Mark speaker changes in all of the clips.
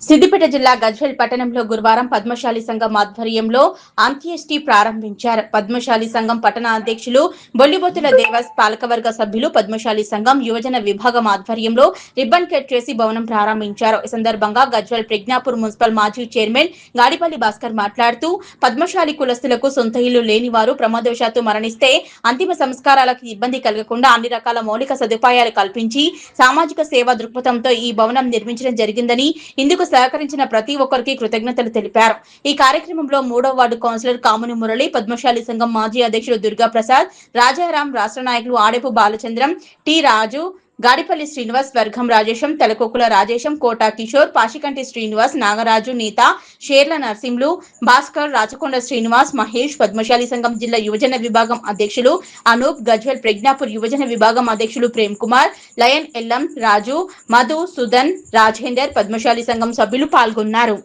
Speaker 1: సిద్దిపేట జిల్లా గజ్వేల్ పట్టణంలో గురువారం పద్మశాలి సంఘం ఆధ్వర్యంలో అంత్యేష్టి ప్రారంభించారు. పద్మశాలి సంఘం పట్టణ అధ్యక్షులు బొల్లిబొత్తుల దేవస్, పాలకవర్గ సభ్యులు పద్మశాలి సంఘం యువజన విభాగం ఆధ్వర్యంలో రిబ్బన్ కట్ చేసి భవనం ప్రారంభించారు. ఈ సందర్భంగా గజ్వేల్ ప్రజ్ఞాపూర్ మున్సిపల్ మాజీ చైర్మన్ గాడిపల్లి భాస్కర్ మాట్లాడుతూ, పద్మశాలి కులస్తులకు సొంత ఇల్లు లేని వారు ప్రమాదవశాత్తు మరణిస్తే అంతిమ సంస్కారాలకు ఇబ్బంది కలగకుండా అన్ని రకాల మౌలిక సదుపాయాలు కల్పించి సామాజిక సేవా దృక్పథంతో ఈ భవనం నిర్మించడం జరిగిందని, ఇందుకు సహకరించిన ప్రతి ఒక్కరికి కృతజ్ఞతలు తెలిపారు. ఈ కార్యక్రమంలో 3వ వార్డు కౌన్సిలర్ కాముని మురళి, పద్మశాలి సంఘం మాజీ అధ్యక్షుడు దుర్గా ప్రసాద్, రాజారాం, రాష్ట్ర నాయకులు ఆడేపు బాలచంద్రం, టి రాజు, గాడిపల్లి శ్రీనివాస్, వర్గం రాజేశం, తెలకొక్కుల రాజేశం, కోటా కిషోర్, పాషికంటి శ్రీనివాస్, నాగరాజు, నీత, షేర్ల నర్సింహులు, భాస్కర్, రాచకొండ శ్రీనివాస్, మహేష్, పద్మశాలి సంఘం జిల్లా యువజన విభాగం అధ్యక్షులు అనూప్, గజ్వేల్ ప్రజ్ఞాపూర్ యువజన విభాగం అధ్యక్షులు ప్రేమ్ కుమార్, లయన్ ఎల్లం, రాజు, మధు, సుధన్, రాజేందర్, పద్మశాలి సంఘం సభ్యులు పాల్గొన్నారు.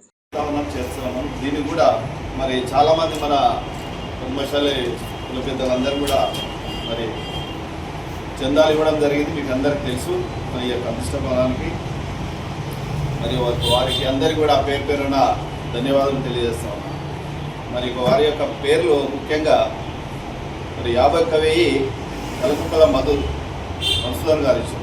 Speaker 2: దీన్ని కూడా మరి చాలా మంది మన పద్మశాలి కుల పెద్దలందరూ కూడా మరి చందాలు ఇవ్వడం జరిగింది. మీకు అందరికి తెలుసు. మరి యొక్క అదృష్ట భవనానికి మరి వారికి అందరికీ కూడా పేరు పేరున ధన్యవాదాలు తెలియజేస్తా ఉన్నాను. మరి వారి యొక్క పేర్లు ముఖ్యంగా మరి 50 కవి తెలకొక్కుల మధు మన్సూదర్ గారు ఇచ్చారు.